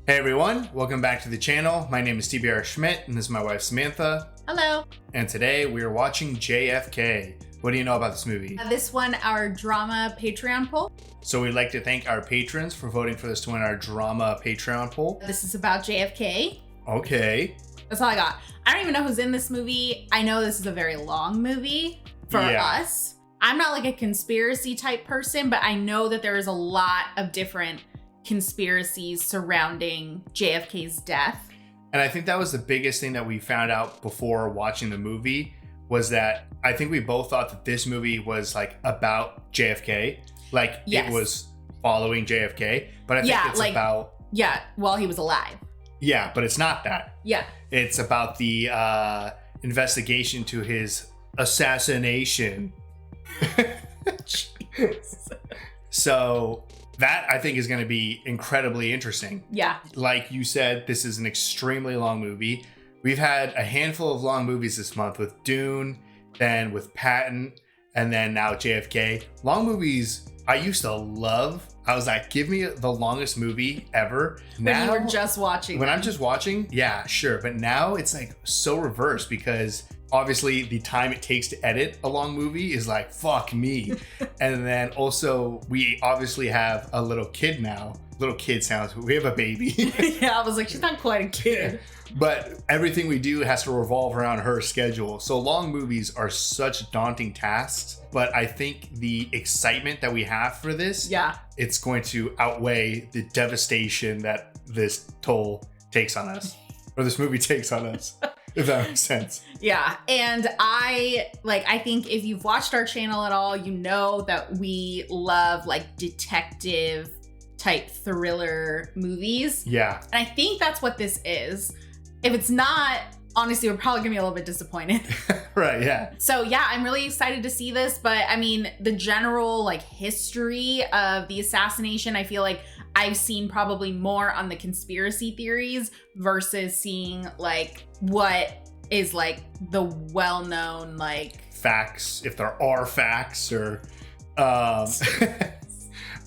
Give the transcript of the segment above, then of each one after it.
Hey everyone, welcome back to the channel. My name is TBR Schmitt and this is my wife Samantha. Hello. And today we are watching JFK. What do you know about this movie? This won our drama Patreon poll. So we'd like to thank our patrons for voting for this to win our drama Patreon poll. This is about JFK. Okay. That's all I got. I don't even know who's in this movie. I know this is a very long movie for us. I'm not like a conspiracy type person, but I know that there is a lot of different conspiracies surrounding JFK's death. And I think that was the biggest thing that we found out before watching the movie was that I think we both thought that this movie was like about JFK. Like it was following JFK, but I think it's like, about... Yeah, while he was alive. Yeah, but it's not that. Yeah. It's about the investigation to his assassination. So that I think is going to be incredibly interesting. Yeah. Like you said, this is an extremely long movie. We've had a handful of long movies this month with Dune, then with Patton, and then now JFK. Long movies I used to love. I was like, give me the longest movie ever. When you were just watching. When I'm just watching, yeah, sure. But now it's like so reversed because obviously the time it takes to edit a long movie is like, fuck me. And then also we obviously have a little kid now. Little kid sounds, we have a baby. Yeah, I was like, she's not quite a kid. But everything we do has to revolve around her schedule. So long movies are such daunting tasks. But I think the excitement that we have for this, it's going to outweigh the devastation that this toll takes on us. Or this movie takes on us. If that makes sense. Yeah. And I think if you've watched our channel at all, you know that we love like detective type thriller movies. Yeah. And I think that's what this is. If it's not, honestly, we're probably gonna be a little bit disappointed. Right, yeah. So yeah, I'm really excited to see this, but I mean, the general like history of the assassination, I feel like I've seen probably more on the conspiracy theories versus seeing like what is like the well-known like facts, if there are facts, or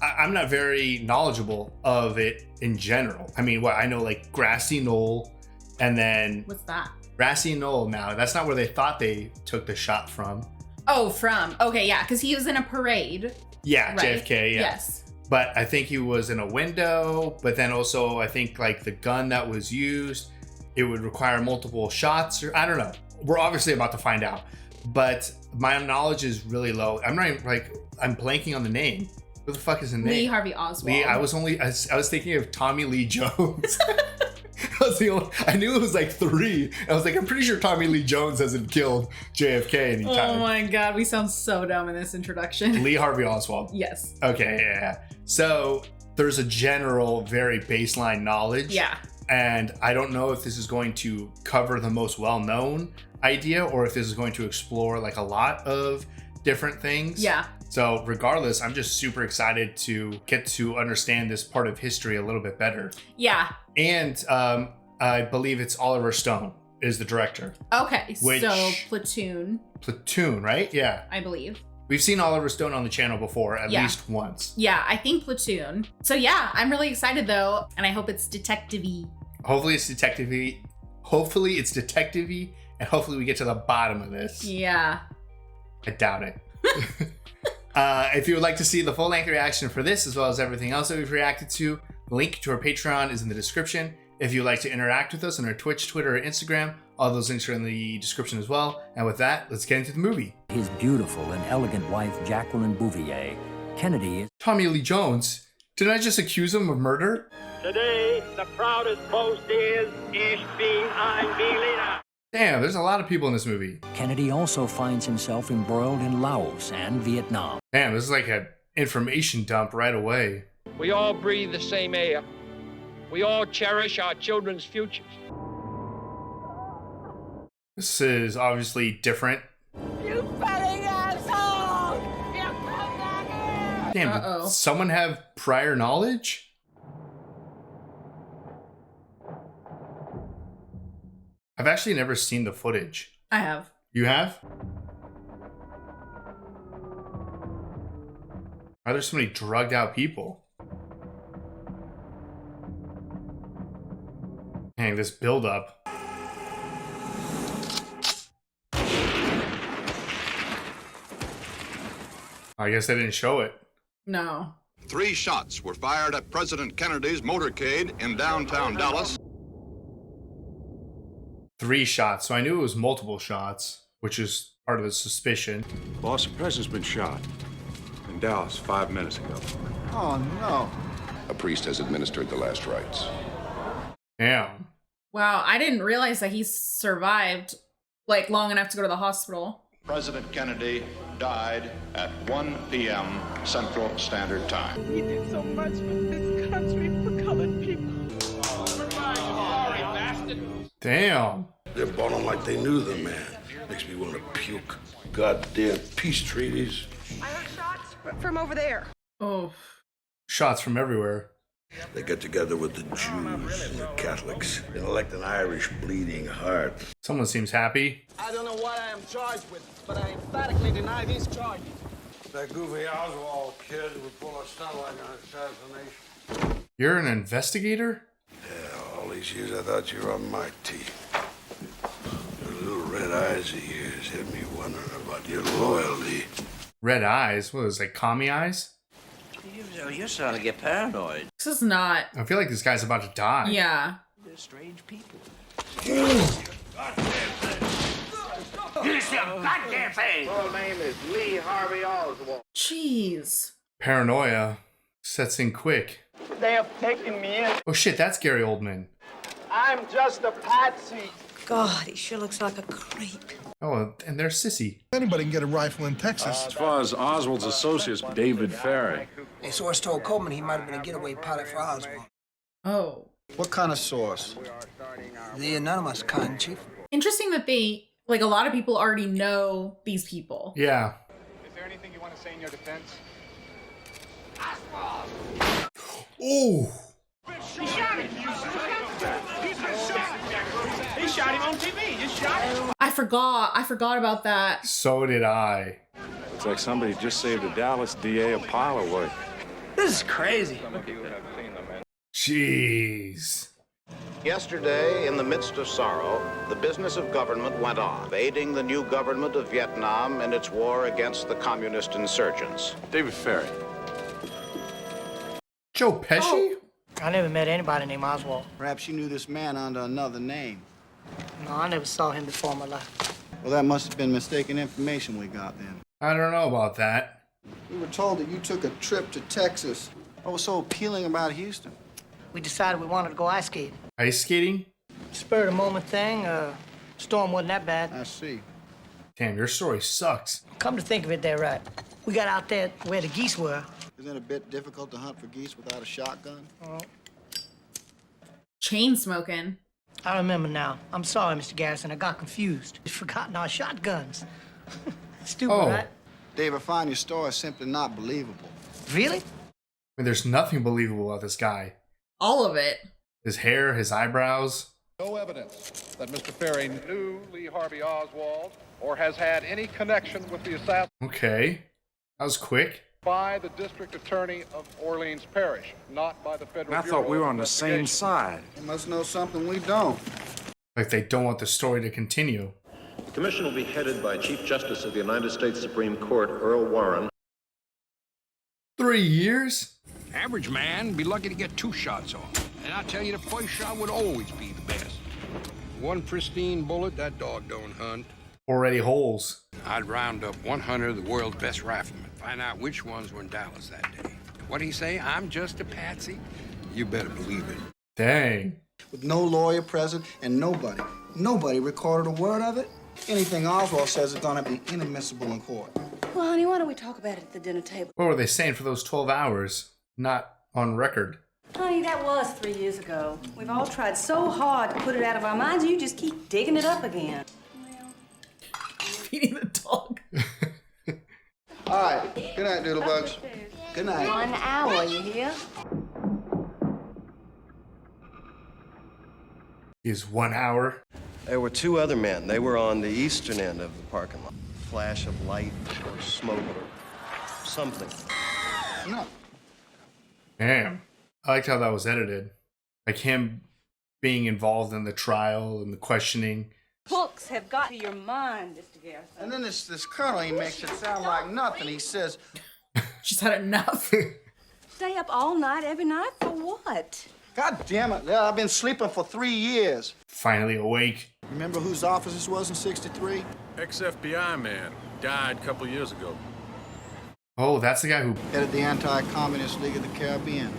I'm not very knowledgeable of it in general. I mean, I know like Grassy Knoll, and then what's that? Grassy Knoll. Now that's not where they thought they took the shot from. Oh, okay, yeah, because he was in a parade. Yeah, right? JFK. Yeah. Yes. But I think he was in a window. But then also, I think like the gun that was used, it would require multiple shots, or I don't know. We're obviously about to find out. But my knowledge is really low. I'm not even, I'm blanking on the name. Who the fuck is the name? Lee Harvey Oswald. I was thinking of Tommy Lee Jones. I knew it was like 3. I was like, I'm pretty sure Tommy Lee Jones hasn't killed JFK anytime. Oh my God, we sound so dumb in this introduction. Lee Harvey Oswald. Yes. Okay, yeah. So there's a general, very baseline knowledge. Yeah. And I don't know if this is going to cover the most well-known idea or if this is going to explore like a lot of different things. Yeah. So regardless, I'm just super excited to get to understand this part of history a little bit better. Yeah. And I believe it's Oliver Stone is the director. Okay, so Platoon. Platoon, right? Yeah. I believe. We've seen Oliver Stone on the channel before, at least once. Yeah, I think Platoon. So yeah, I'm really excited though, and I hope it's detective-y. Hopefully it's detective-y. Hopefully it's detective-y, and hopefully we get to the bottom of this. Yeah. I doubt it. If you would like to see the full-length reaction for this, as well as everything else that we've reacted to, the link to our Patreon is in the description. If you'd like to interact with us on our Twitch, Twitter, or Instagram, all those links are in the description as well. And with that, let's get into the movie. His beautiful and elegant wife, Jacqueline Bouvier, Kennedy is... Tommy Lee Jones? Didn't I just accuse him of murder? Today, the proudest boast is, Ich bin ein Berliner. Damn, there's a lot of people in this movie. Kennedy also finds himself embroiled in Laos and Vietnam. Damn, this is like an information dump right away. We all breathe the same air. We all cherish our children's futures. This is obviously different. You fucking asshole! You come back here! Damn, did someone have prior knowledge? I've actually never seen the footage. I have. You have? Why are there so many drugged out people? Dang, this build-up. I guess they didn't show it. No. 3 shots were fired at President Kennedy's motorcade in downtown Dallas. 3 shots. So I knew it was multiple shots, which is part of the suspicion. Boss, the president's been shot in Dallas 5 minutes ago. Oh, no. A priest has administered the last rites. Damn. Wow, I didn't realize that he survived like long enough to go to the hospital. President Kennedy died at 1 p.m. Central Standard Time. He did so much for this country, for colored people. Damn. They're balling like they knew the man. Makes me want to puke. Goddamn peace treaties. I heard shots from over there. Oh. Shots from everywhere. They get together with the Jews and the Catholics and elect an Irish bleeding heart. Someone seems happy. I don't know what I am charged with, but I emphatically deny these charges. That goofy Oswald kid would pull a stunt like an assassination. You're an investigator? Yeah, all these years I thought you were on my team. Your little red eyes of yours had me wondering about your loyalty. Red eyes? What was it, like commie eyes? You're starting to get paranoid. This is not. I feel like this guy's about to die. Yeah. They're strange people. This goddamn thing! Full name is Lee Harvey Oswald. Jeez. Paranoia sets in quick. They have taken me in. Oh shit, that's Gary Oldman. I'm just a patsy. God, he sure looks like a creep. Oh, and there's Sissy. Anybody can get a rifle in Texas. As far as Oswald's associates, David Ferry. A source told Coleman he might have been a getaway pilot for Oswald. Oh. What kind of source? The anonymous kind, Chief. Interesting that they, like, a lot of people already know these people. Yeah. Is there anything you want to say in your defense? Ooh. He shot him! He's been shot! He shot him on TV! He just shot him! I forgot about that. So did I. It's like somebody just saved a Dallas DA a pile of work. This is crazy. Jeez. Yesterday, in the midst of sorrow, the business of government went on, aiding the new government of Vietnam in its war against the communist insurgents. David Ferry. Joe Pesci? Oh. I never met anybody named Oswald. Perhaps you knew this man under another name. No, I never saw him before in my life. Well, that must have been mistaken information we got then. I don't know about that. We were told that you took a trip to Texas. What was so appealing about Houston? We decided we wanted to go ice skating. Ice skating? Spur of the moment thing. Storm wasn't that bad. I see. Damn, your story sucks. Come to think of it, they're right. We got out there where the geese were. Isn't it a bit difficult to hunt for geese without a shotgun? Chain smoking. I remember now. I'm sorry, Mr. Garrison. I got confused. We've forgotten our shotguns. Stupid, Oh. right? Dave, I find your story simply not believable. Really? I mean, there's nothing believable about this guy. All of it. His hair, his eyebrows. No evidence that Mr. Ferry knew Lee Harvey Oswald or has had any connection with the assassination Okay. That was quick. by the district attorney of Orleans Parish, not by the federal I Bureau thought we of were on the same Investigation. side. You must know something we don't. Like they don't want the story to continue. The commission will be headed by Chief Justice of the United States Supreme Court, Earl Warren. 3 years? Average man be lucky to get 2 shots off. And I tell you, the first shot would always be the best. One pristine bullet, that dog don't hunt. Already holes. I'd round up 100 of the world's best riflemen, find out which ones were in Dallas that day. What'd he say? I'm just a patsy? You better believe it. Dang. With no lawyer present and nobody recorded a word of it. Anything Oswald says is gonna be inadmissible in court. Well, honey, why don't we talk about it at the dinner table? What were they saying for those 12 hours? Not on record. Honey, that was 3 years ago. We've all tried so hard to put it out of our minds, you just keep digging it up again. Feeding the dog. All right. Good night, Doodlebugs. Good night. 1 hour, you hear? Is 1 hour. There were 2 other men. They were on the eastern end of the parking lot. Flash of light or smoke or something. No. Damn. I liked how that was edited. Like him being involved in the trial and the questioning. Books have got to your mind, Mr. Garrison. And then this colonel, he makes it sound like nothing. He says, She's had enough. Stay up all night, every night, for what? God damn it, I've been sleeping for 3 years. Finally awake. Remember whose office this was in 63? Ex-FBI man. Died a couple years ago. Oh, that's the guy who Headed the Anti-Communist League of the Caribbean.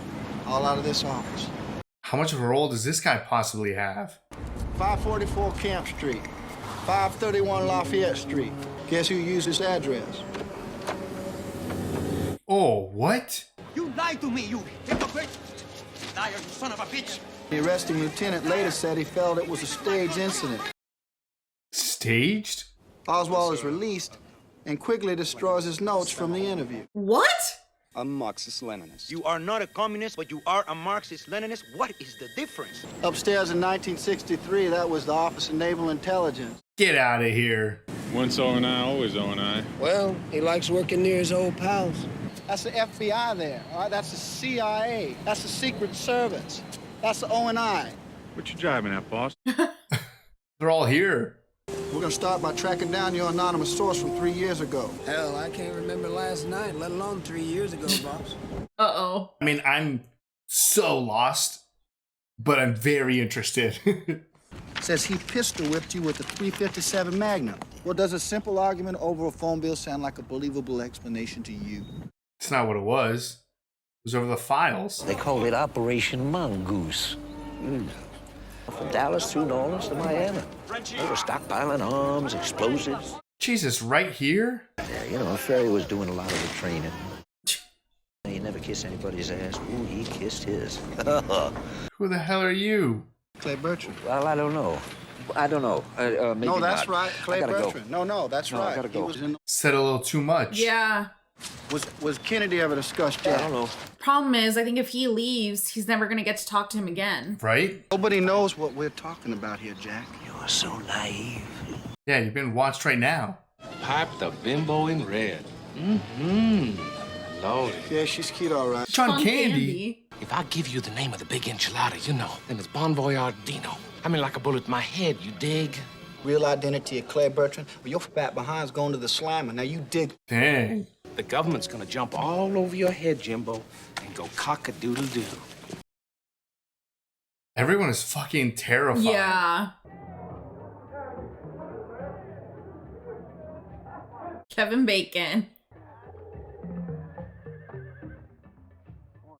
All out of this office. How much of a role does this guy possibly have? 544 Camp Street. 531 Lafayette Street. Guess who used this address? Oh, what? You lied to me, you hypocrite! Liar, you son of a bitch! The arresting lieutenant later said he felt it was a staged incident. Staged? Oswald is released and quickly destroys his notes from the interview. What? A Marxist-Leninist. You are not a communist, but you are a Marxist-Leninist. What is the difference? Upstairs in 1963, that was the Office of Naval Intelligence. Get out of here. Once O&I, always O&I. Well, he likes working near his old pals. That's the FBI there, all right? That's the CIA. That's the Secret Service. That's the O&I. What you driving at, boss? They're all here. We're gonna start by tracking down your anonymous source from 3 years ago. Hell, I can't remember last night, let alone 3 years ago, boss. Uh-oh. I mean, I'm so lost, but I'm very interested. Says he pistol whipped you with a .357 Magnum. Well, does a simple argument over a phone bill sound like a believable explanation to you? It's not what it was. It was over the files. They called it Operation Mongoose. From Dallas through New Orleans to Miami. They were stockpiling arms, explosives. Jesus, right here? Yeah, you know, Ferry was doing a lot of the training. He never kissed anybody's ass. Ooh, he kissed his. Who the hell are you? Clay Bertrand. Well, I don't know. Maybe no, that's not. right. Clay Bertrand. Go. No, that's right. I gotta go. Said a little too much. Yeah. Was Kennedy ever discussed yet? I don't know. Problem is, I think if he leaves, he's never going to get to talk to him again. Right? Nobody knows what we're talking about here, Jack. You are so naive. Yeah, you've been watched right now. Pipe the bimbo in red. Mm-hmm. Lordy. Yeah, she's cute, all right. John Candy. If I give you the name of the big enchilada, you know, then it's Bon Voyardino. I mean, like a bullet in my head, you dig? Real identity of Clay Bertrand? Well, your fat behind's going to the slammer. Now you dig. Dang. The government's gonna jump all over your head, Jimbo, and go cock-a-doodle-doo. Everyone is fucking terrified. Yeah. Kevin Bacon.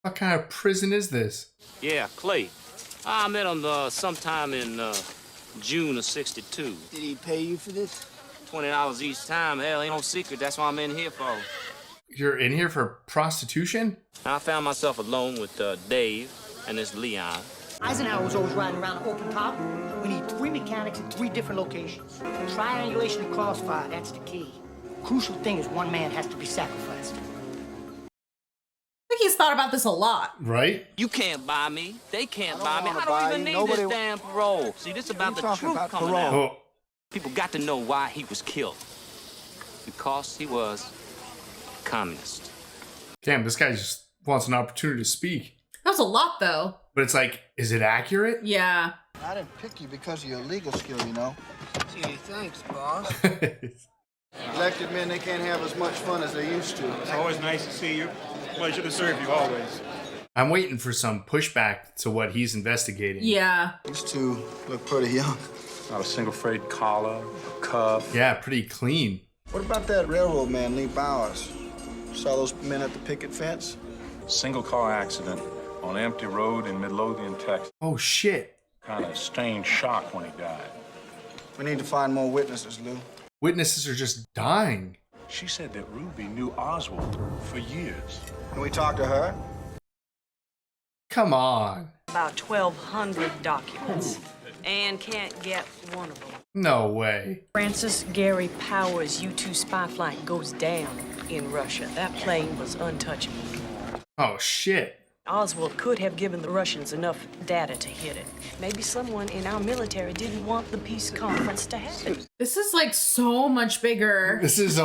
What kind of prison is this? Yeah, Clay. I met him sometime in June of '62. Did he pay you for this? $20 each time. Hell, ain't no secret. That's what I'm in here for. You're in here for prostitution? I found myself alone with Dave and this Leon. Eisenhower was always riding around open top. We need 3 mechanics in 3 different locations. Triangulation and crossfire, that's the key. Crucial thing is one man has to be sacrificed. I think he's thought about this a lot. Right? You can't buy me. They can't buy me. I buy don't even you. need Nobody- this damn parole. See, this about the talking truth about? coming Parole. out. Oh, People got to know why he was killed. Because he was communist. damn, this guy just wants an opportunity to speak. That was a lot, though. But it's like, is it accurate? Yeah. I didn't pick you because of your legal skill, you know. Gee, thanks, boss. Elected men, they can't have as much fun as they used to. It's always nice to see you. Pleasure to serve you always. I'm waiting for some pushback to what he's investigating. Yeah. These two look pretty young. Not a single frayed collar, cuff. Yeah, pretty clean. What about that railroad man, Lee Bowers? Saw those men at the picket fence? Single car accident on an empty road in Midlothian, Texas. Oh, shit. Kind of sustained shock when he died. We need to find more witnesses, Lou. Witnesses are just dying. She said that Ruby knew Oswald for years. Can we talk to her? Come on. About 1,200 documents. And can't get one of them. No way. Francis Gary Powers' U-2 spy flight goes down in Russia. That plane was untouchable. Oh, shit. Oswald could have given the Russians enough data to hit it. Maybe someone in our military didn't want the peace conference to happen. This is like so much bigger. This is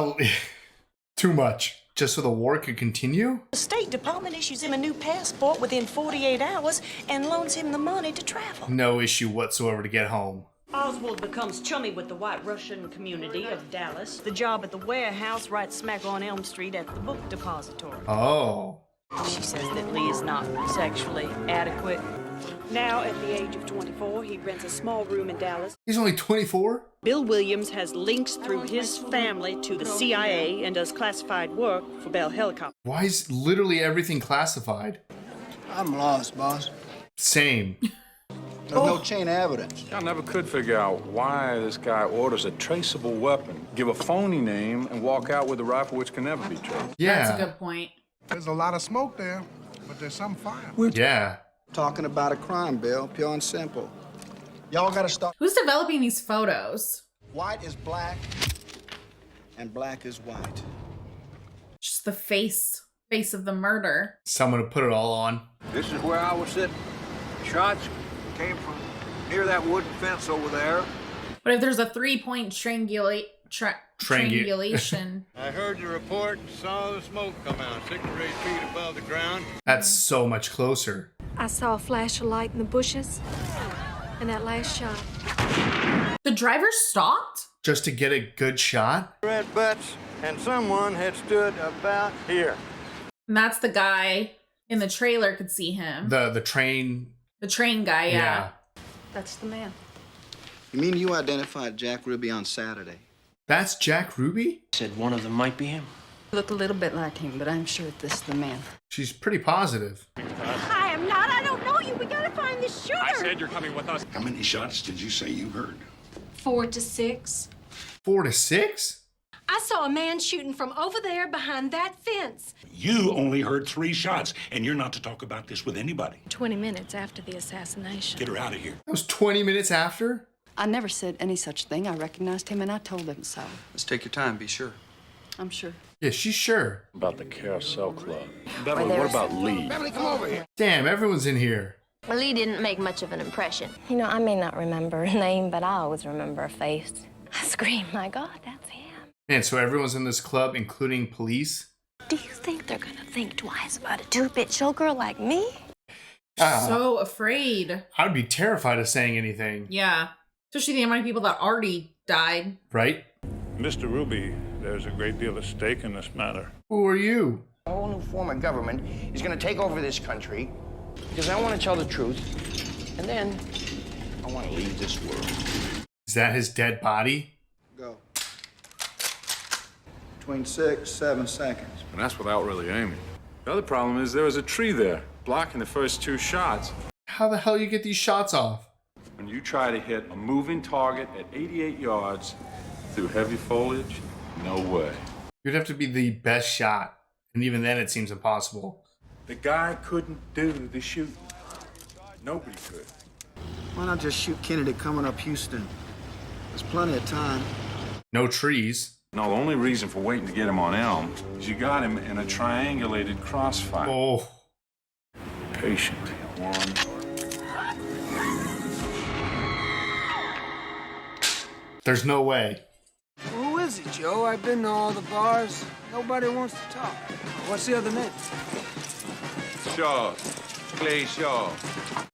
too much. just so the war could continue? The State Department issues him a new passport within 48 hours and loans him the money to travel. No issue whatsoever to get home. Oswald becomes chummy with the white Russian community of Dallas. The job at the warehouse right smack on Elm Street at the book depository. Oh. She says that Lee is not sexually adequate. Now, at the age of 24, he rents a small room in Dallas. He's only 24? Bill Williams has links through his family to the CIA and does classified work for Bell Helicopter. Why is literally everything classified? I'm lost, boss. Same. There's no chain of evidence. I never could figure out why this guy orders a traceable weapon, give a phony name, and walk out with a rifle which can never be traced. Yeah. That's a good point. There's a lot of smoke there, but there's some fire. Yeah. Talking about a crime, Bill, pure and simple. Y'all gotta stop. Who's developing these photos? White is black, and black is white. Just the face of the murder. Someone to put it all on. This is where I was sitting. Shots came from near that wooden fence over there. But if there's a 3-point triangulation. I heard the report and saw the smoke come out 6 or 8 feet above the ground. That's so much closer. I saw a flash of light in the bushes, and that last shot. The driver stopped? Just to get a good shot? Red butts, and someone had stood about here. And that's the guy in the trailer could see him. The train. The train guy, yeah. That's the man. You mean you identified Jack Ruby on Saturday? That's Jack Ruby? Said one of them might be him. Look a little bit like him, but I'm sure this is the man. She's pretty positive. I am not. I don't know you. We gotta find the shooter. I said you're coming with us. How many shots did you say you heard? 4 to 6. 4 to 6? I saw a man shooting from over there behind that fence. You only heard 3 shots, and you're not to talk about this with anybody. 20 minutes after the assassination. Get her out of here. That was 20 minutes after? I never said any such thing. I recognized him and I told him so. Let's take your time, be sure. I'm sure. Yeah, she's sure. About the Carousel Club. Beverly, what about Lee? Beverly, come over here. Damn, everyone's in here. Lee didn't make much of an impression. You know, I may not remember a name, but I always remember a face. I scream, my God, that's him. And so everyone's in this club, including police? Do you think they're gonna think twice about a 2-bit showgirl like me? So afraid. I would be terrified of saying anything. Yeah. Especially the amount of people that already died. Right? Mr. Ruby, there's a great deal at stake in this matter. Who are you? A whole new form of government is going to take over this country because I want to tell the truth, and then I want to leave this world. Is that his dead body? Go. Between 6, 7 seconds. And that's without really aiming. The other problem is there was a tree there, blocking the first 2 shots. How the hell you get these shots off? When you try to hit a moving target at 88 yards through heavy foliage, no way. You'd have to be the best shot. And even then, it seems impossible. The guy couldn't do the shooting. Nobody could. Why not just shoot Kennedy coming up Houston? There's plenty of time. No trees. No, the only reason for waiting to get him on Elm is you got him in a triangulated crossfire. Oh. Patient. 1. There's no way. Who is it, Joe? I've been to all the bars. Nobody wants to talk. What's the other name? Shaw. Clay Shaw.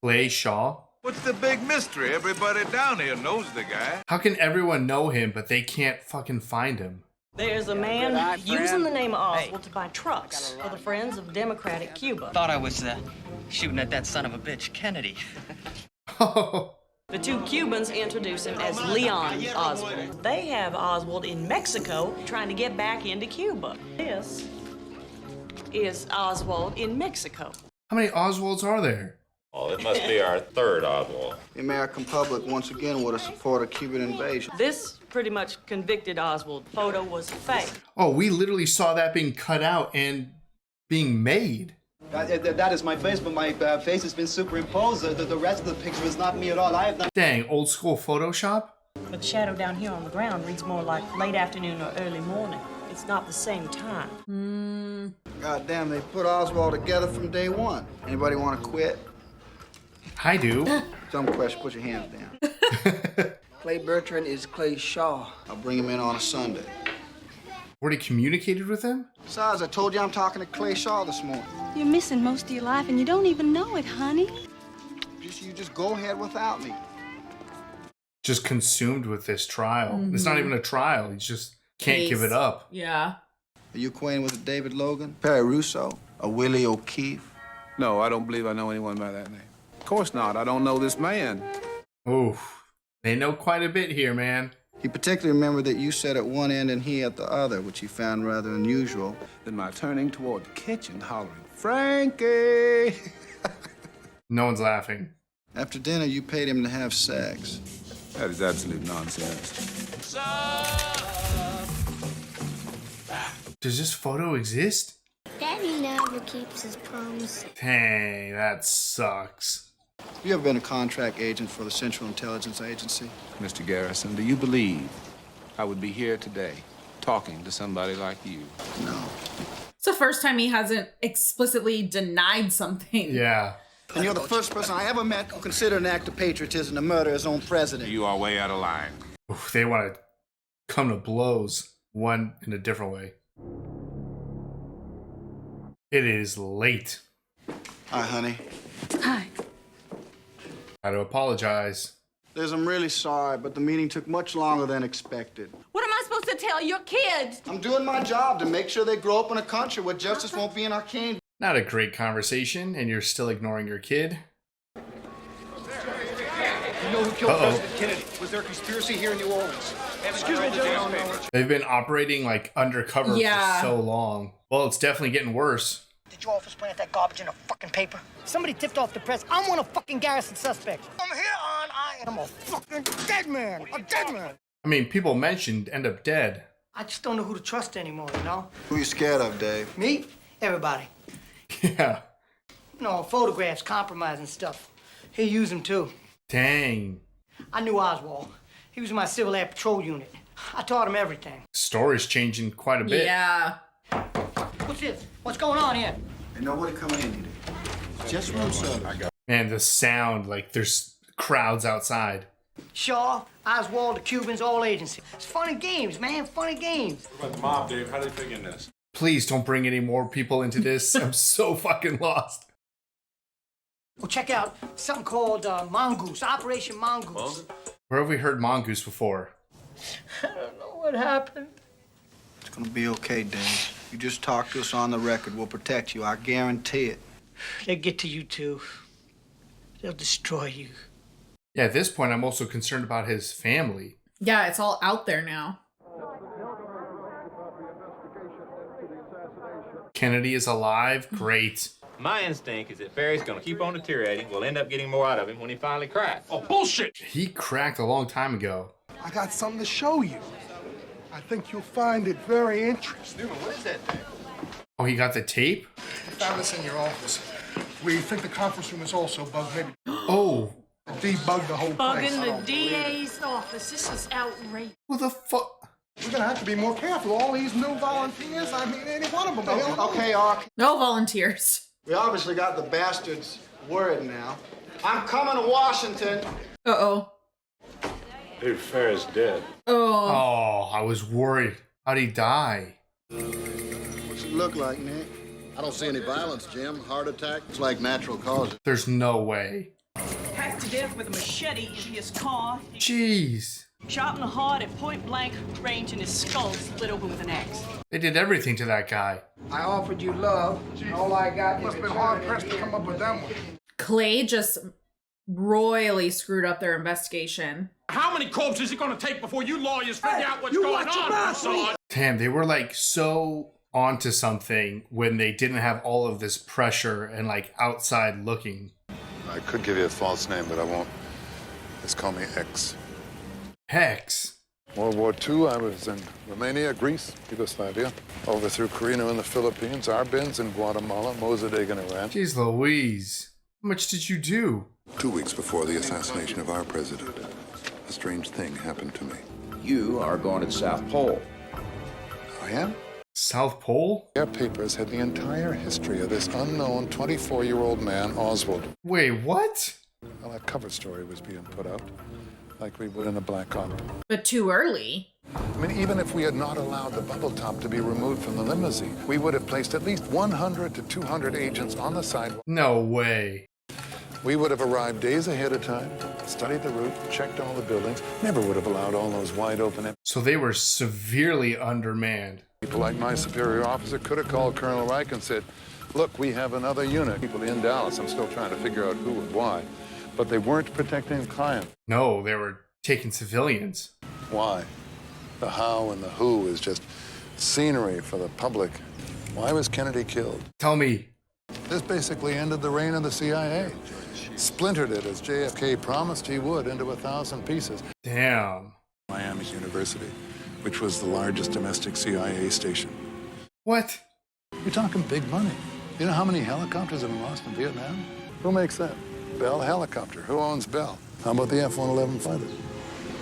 Clay Shaw? What's the big mystery? Everybody down here knows the guy. How can everyone know him, but they can't fucking find him? There's a man using the name of Oswald to buy trucks for the Friends of Democratic Cuba. Thought I was shooting at that son of a bitch, Kennedy. The 2 Cubans introduce him as Leon Oswald. They have Oswald in Mexico trying to get back into Cuba. This is Oswald in Mexico. How many Oswalds are there? Oh, it must be our 3rd Oswald. The American public once again would have supported Cuban invasion. This pretty much convicted Oswald. Photo was fake. Oh, we literally saw that being cut out and being made. That is my face, but my face has been superimposed. The rest of the picture is not me at all. I have not. Dang, old school Photoshop? But the shadow down here on the ground reads more like late afternoon or early morning. It's not the same time. God damn, they put Oswald together from day one. Anybody want to quit? I do. Some question, put your hands down. Clay Bertrand is Clay Shaw. I'll bring him in on a Sunday. Already communicated with him? Besides, I told you I'm talking to Clay Shaw this morning. You're missing most of your life and you don't even know it, honey. You just go ahead without me. Just consumed with this trial. It's not even a trial. He just can't give it up. Yeah. Are you acquainted with a David Logan, Perry Russo, a Willie O'Keefe? No, I don't believe I know anyone by that name. Of course not. I don't know this man. Oof. They know quite a bit here, man. He particularly remembered that you sat at one end and he at the other, which he found rather unusual. Then my turning toward the kitchen, hollering, Frankie! No one's laughing. After dinner, you paid him to have sex. That is absolute nonsense. Does this photo exist? Daddy never keeps his promises. Dang, that sucks. You ever been a contract agent for the Central Intelligence Agency? Mr. Garrison, do you believe I would be here today talking to somebody like you? No. It's the first time he hasn't explicitly denied something. Yeah. And you're the first person I ever met who considered an act of patriotism to murder his own president. You are way out of line. Oof, they want to come to blows, one in a different way. It is late. Hi, honey. Hi. I had to apologize. Liz, I'm really sorry, but the meeting took much longer than expected. What am I supposed to tell your kids? I'm doing my job to make sure they grow up in a country where justice won't be an arcane. Not a great conversation, and you're still ignoring your kid. You know who killed President Kennedy? Was there a conspiracy here in New Orleans? Excuse me, Judge. They've been operating like undercover for so long. Well, it's definitely getting worse. Did your office plant that garbage in a fucking paper? Somebody tipped off the press. I'm one of fucking Garrison's suspects. From here on, I am a fucking dead man. A dead man. I mean, people mentioned end up dead. I just don't know who to trust anymore, you know? Who are you scared of, Dave? Me? Everybody. Yeah. No, photographs, compromising stuff. He'll use them too. Dang. I knew Oswald. He was in my Civil Air Patrol unit. I taught him everything. Story's changing quite a bit. Yeah. What's this? What's going on here? Ain't nobody coming in today. Just room service. Man, the sound, like there's crowds outside. Shaw, Oswald, the Cubans, all agency. It's fun and games, man. Fun and games. What about the mob, Dave? How do they fit in this? Please don't bring any more people into this. I'm so fucking lost. Well, check out something called Mongoose, Operation Mongoose. Where have we heard mongoose before? I don't know what happened. It's gonna be okay, Dave. You just talk to us on the record. We'll protect you. I guarantee it. They'll get to you, too. They'll destroy you. Yeah, at this point, I'm also concerned about his family. Yeah, it's all out there now. Kennedy is alive? Great. My instinct is that Barry's gonna keep on deteriorating. We'll end up getting more out of him when he finally cracks. Oh, bullshit! He cracked a long time ago. I got something to show you. I think you'll find it very interesting. What is that thing? Oh, he got the tape? I found this in your office. We think the conference room is also bugged. Maybe Oh. debug the whole place. Bugging the DA's office. This is outrageous. What the fuck? We're gonna have to be more careful. All these new volunteers, I mean, any one of them. Okay, Ark. No volunteers. We obviously got the bastards worried now. I'm coming to Washington. Uh-oh. Dave Fair's dead. Oh, I was worried. How'd he die? What's it look like, Nick? I don't see any violence, Jim. Heart attack. It's like natural causes. There's no way. Hacked to death with a machete in his car. Jeez. Shot in the heart at point blank range and his skull split open with an axe. They did everything to that guy. I offered you love, and all I got Must have been hard pressed to come up with that one. Clay just royally screwed up their investigation. How many corpses is it gonna take before you lawyers figure out what's going on? Damn, they were like so onto something when they didn't have all of this pressure and like outside looking. I could give you a false name, but I won't. Just call me X. Hex. World War II, I was in Romania, Greece, Yugoslavia, overthrew Carino in the Philippines, Arbenz in Guatemala, Mossadegh in Iran. Jeez Louise. How much did you do? 2 weeks before the assassination of our president, a strange thing happened to me. You are going to the South Pole. I am? South Pole? Their papers had the entire history of this unknown 24-year-old man, Oswald. Wait, what? Well, that cover story was being put out, like we would in a black op. But too early. I mean, even if we had not allowed the bubble top to be removed from the limousine, we would have placed at least 100 to 200 agents on the sidewalk. No way. We would have arrived days ahead of time, studied the route, checked all the buildings, never would have allowed all those wide open... So they were severely undermanned. People like my superior officer could have called Colonel Reich and said, look, we have another unit. People in Dallas, I'm still trying to figure out who and why. But they weren't protecting the client. No, they were taking civilians. Why? The how and the who is just scenery for the public. Why was Kennedy killed? Tell me. This basically ended the reign of the CIA. Splintered it, as JFK promised he would, into 1,000 pieces. Damn. Miami's University, which was the largest domestic CIA station. What? You're talking big money. You know how many helicopters have been lost in Vietnam? Who makes that? Bell Helicopter. Who owns Bell? How about the F-111 fighter?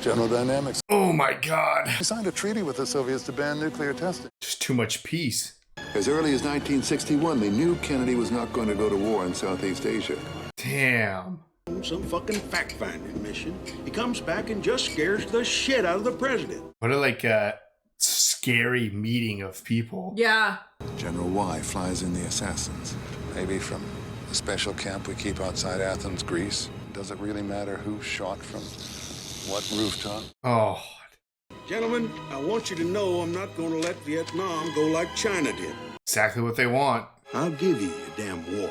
General Dynamics. Oh my God. They signed a treaty with the Soviets to ban nuclear testing. Just too much peace. As early as 1961, they knew Kennedy was not going to go to war in Southeast Asia. Damn. Some fucking fact-finding mission. He comes back and just scares the shit out of the president. What a scary meeting of people. Yeah. General Y flies in the assassins. Maybe from the special camp we keep outside Athens, Greece. Does it really matter who shot from what rooftop? Oh. Gentlemen, I want you to know I'm not going to let Vietnam go like China did. Exactly what they want. I'll give you a damn war.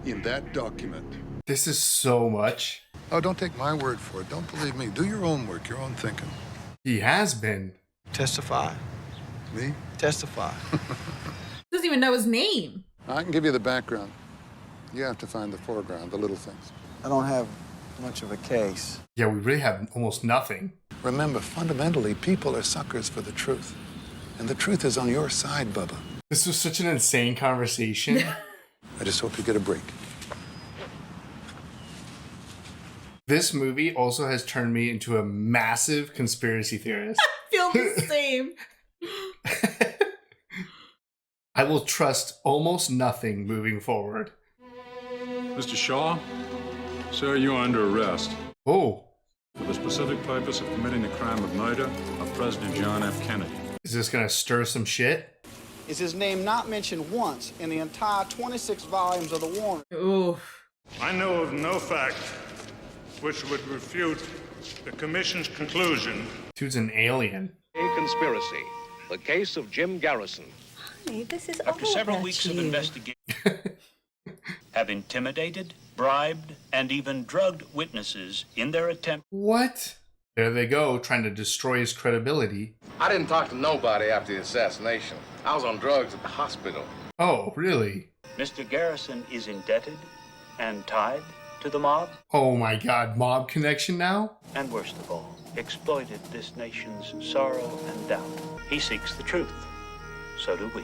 In that document. This is so much. Oh, don't take my word for it. Don't believe me. Do your own work, your own thinking. He has been. Testify. Me? Testify. Doesn't even know his name. I can give you the background. You have to find the foreground, the little things. I don't have much of a case. Yeah, we really have almost nothing. Remember, fundamentally, people are suckers for the truth. And the truth is on your side, Bubba. This was such an insane conversation. I just hope you get a break. This movie also has turned me into a massive conspiracy theorist. I feel the same. I will trust almost nothing moving forward. Mr. Shaw, sir, you are under arrest. Oh. For the specific purpose of committing the crime of murder of President John F. Kennedy. Is this gonna stir some shit? Is his name not mentioned once in the entire 26 volumes of the warrant? Ooh. I know of no fact which would refute the Commission's conclusion. Dude's an alien. A conspiracy. The case of Jim Garrison. Honey, this is After all several about weeks you. of investigation, have intimidated, bribed, and even drugged witnesses in their attempt. What? There they go, trying to destroy his credibility. I didn't talk to nobody after the assassination. I was on drugs at the hospital. Oh, really? Mr. Garrison is indebted and tied to the mob. Oh my God, mob connection now? And worst of all, exploited this nation's sorrow and doubt. He seeks the truth. So do we.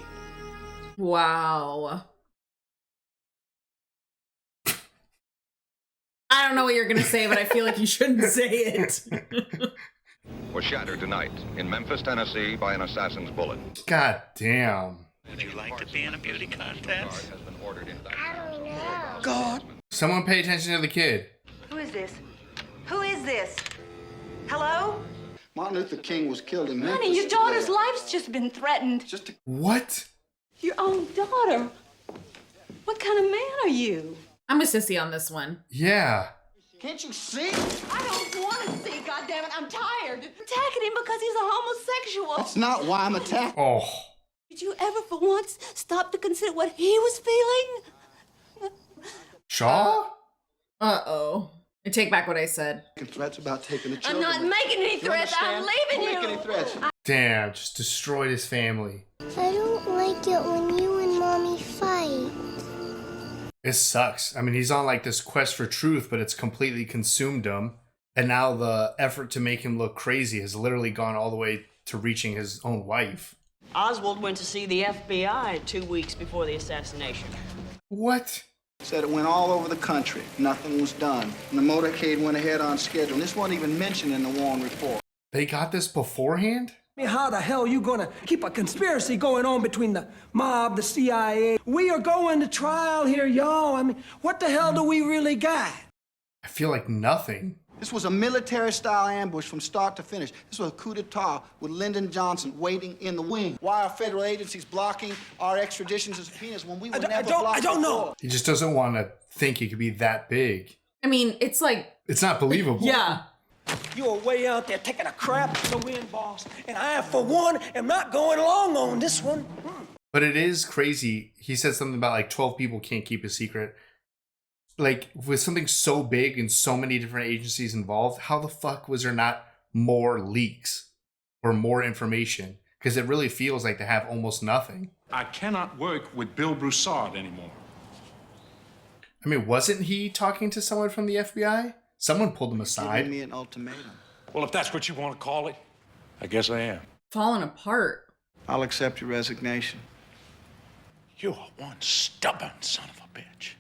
Wow. I don't know what you're going to say, but I feel like you shouldn't say it. Was shattered tonight in Memphis, Tennessee by an assassin's bullet. God damn. Would you like to be in a beauty contest? God. Someone pay attention to the kid. Who is this? Who is this? Hello? Martin Luther King was killed in Memphis. Honey, your daughter's today. life's just been threatened. What? Your own daughter? What kind of man are you? I'm a sissy on this one. Yeah. Can't you see? I don't want to see, goddammit. I'm tired. Attacking him because he's a homosexual. That's not why I'm attacking. Oh. Did you ever for once stop to consider what he was feeling? Shaw? Uh-oh. I take back what I said. Threats about taking the I'm children. not making any threats. I'm leaving you. Don't make any threats. Damn, just destroyed his family. I don't like it when you and Mommy fight. It sucks. I mean, he's on like this quest for truth, but it's completely consumed him. And now the effort to make him look crazy has literally gone all the way to reaching his own wife. Oswald went to see the FBI 2 weeks before the assassination. What? Said it went all over the country. Nothing was done. And the motorcade went ahead on schedule. And this wasn't even mentioned in the Warren report. They got this beforehand? I mean, how the hell are you gonna keep a conspiracy going on between the mob, the CIA? We are going to trial here, y'all. I mean, what the hell do we really got? I feel like nothing. This was a military-style ambush from start to finish. This was a coup d'etat with Lyndon Johnson waiting in the wing. Why are federal agencies blocking our extraditions and subpoenas when we were never blocked? I don't know. He just doesn't want to think it could be that big. I mean, it's like... It's not believable. Yeah. You are way out there taking a crap to win, boss. And I, for one, am not going along on this one. But it is crazy. He said something about like 12 people can't keep a secret. Like, with something so big and so many different agencies involved, how the fuck was there not more leaks or more information? Because it really feels like they have almost nothing. I cannot work with Bill Broussard anymore. I mean, wasn't he talking to someone from the FBI? Someone pulled him aside. Giving me an ultimatum. Well, if that's what you want to call it, I guess I am. Falling apart. I'll accept your resignation. You are one stubborn son of a bitch.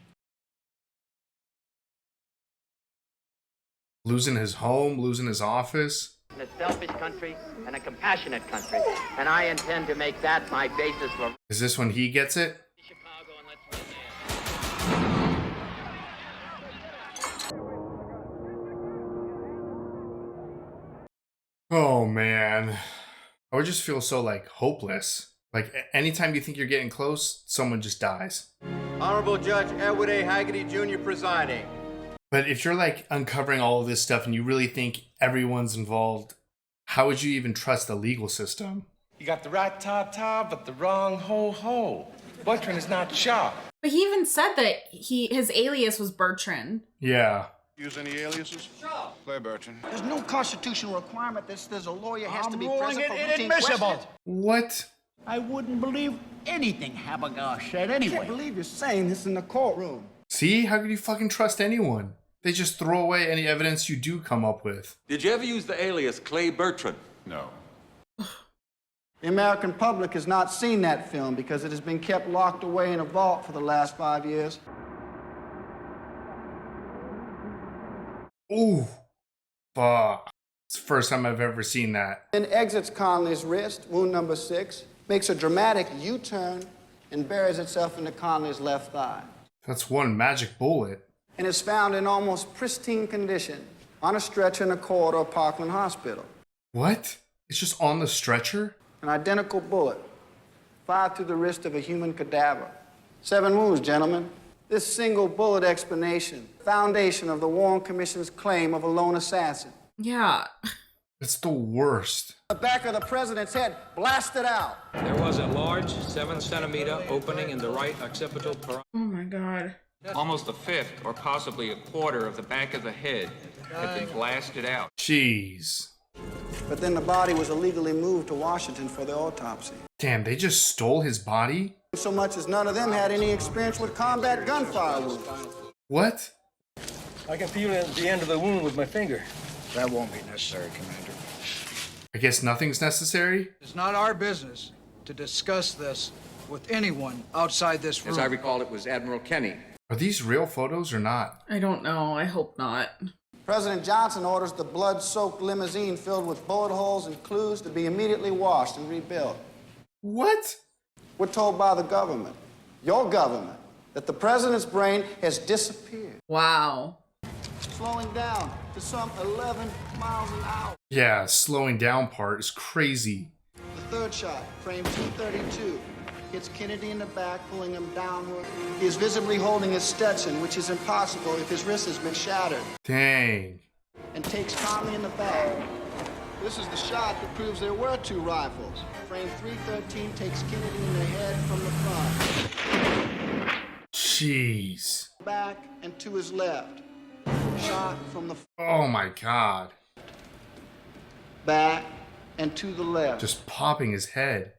Losing his home, losing his office. A selfish country and a compassionate country, and I intend to make that my basis for... Is this when he gets it? Oh man, I would just feel so like hopeless. Like anytime you think you're getting close, someone just dies. Honorable Judge Edward A. Haggerty Jr. presiding. But if you're like uncovering all of this stuff and you really think everyone's involved, how would you even trust the legal system? You got the right ta-ta, but the wrong ho-ho. Bertrand is not sharp. But he even said that his alias was Bertrand. Yeah. Use any aliases? Sure. Play Bertrand. There's no constitutional requirement that says a lawyer has to be ruling present for it routine inadmissible. questions. What? I wouldn't believe anything Habergas said I anyway. can't believe you're saying this in the courtroom. See? How could you fucking trust anyone? They just throw away any evidence you do come up with. Did you ever use the alias Clay Bertrand? No. The American public has not seen that film because it has been kept locked away in a vault for the last 5 years. Ooh. Fuck. It's the first time I've ever seen that. Then exits Conley's wrist, wound number 6, makes a dramatic U-turn and buries itself into Conley's left thigh. That's one magic bullet. And is found in almost pristine condition on a stretcher in a corridor of Parkland Hospital. What? It's just on the stretcher? An identical bullet, fired through the wrist of a human cadaver. 7 wounds, gentlemen. This single bullet explanation, foundation of the Warren Commission's claim of a lone assassin. Yeah. It's the worst. The back of the president's head blasted out. There was a large 7-centimeter opening in the right occipital parietal. Oh my God. Almost a fifth or possibly a quarter of the back of the head had been blasted out. Jeez. But then the body was illegally moved to Washington for the autopsy. Damn, they just stole his body? So much as none of them had any experience with combat gunfire wounds. What? I can feel it at the end of the wound with my finger. That won't be necessary, Commander. I guess nothing's necessary? It's not our business to discuss this with anyone outside this room. As I recall, it was Admiral Kenny. Are these real photos or not? I don't know. I hope not. President Johnson orders the blood-soaked limousine filled with bullet holes and clues to be immediately washed and rebuilt. What? We're told by the government, your government, that the president's brain has disappeared. Wow. Slowing down to some 11 miles an hour. Yeah, slowing down part is crazy. The third shot, frame 232, hits Kennedy in the back, pulling him downward. He is visibly holding his Stetson, which is impossible if his wrist has been shattered. Dang. And takes Conley in the back. This is the shot that proves there were 2 rifles. Frame 313 takes Kennedy in the head from the front. Jeez. Back and to his left. Shot from the Oh my God. back and to the left. Just popping his head.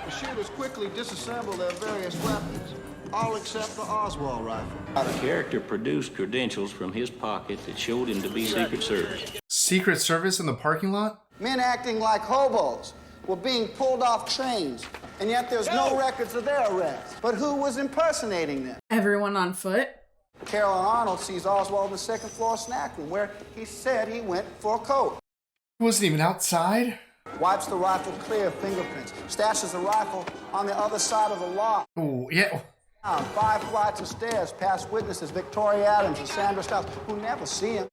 The shooters quickly disassemble their various weapons, all except the Oswald rifle. The character produced credentials from his pocket that showed him to be Secret Service. Secret Service in the parking lot? Men acting like hobos were being pulled off trains, and yet there's no records of their arrests. But who was impersonating them? Everyone on foot? Carolyn Arnold sees Oswald in the second-floor snack room, where he said he went for a coat. He wasn't even outside? Wipes the rifle clear of fingerprints, stashes the rifle on the other side of the lot. Oh, yeah. Down 5 flights of stairs past witnesses Victoria Adams and Sandra Stiles, who never see him.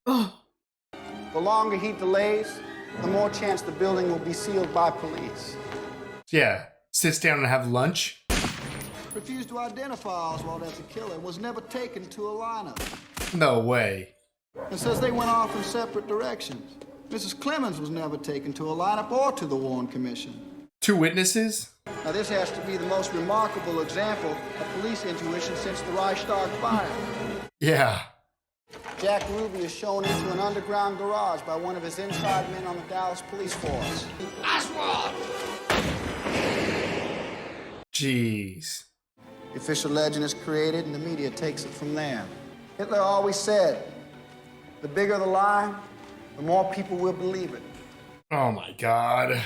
The longer he delays, the more chance the building will be sealed by police. Yeah, sits down and have lunch. Refused to identify Oswald as a killer and was never taken to a lineup. No way. And says they went off in separate directions. Mrs. Clemens was never taken to a lineup or to the Warren Commission. 2 witnesses? Now this has to be the most remarkable example of police intuition since the Reichstag fire. Yeah. Jack Ruby is shown into an underground garage by one of his inside men on the Dallas police force. Oswald! Jeez. The official legend is created and the media takes it from there. Hitler always said, the bigger the lie, the more people will believe it. Oh my God.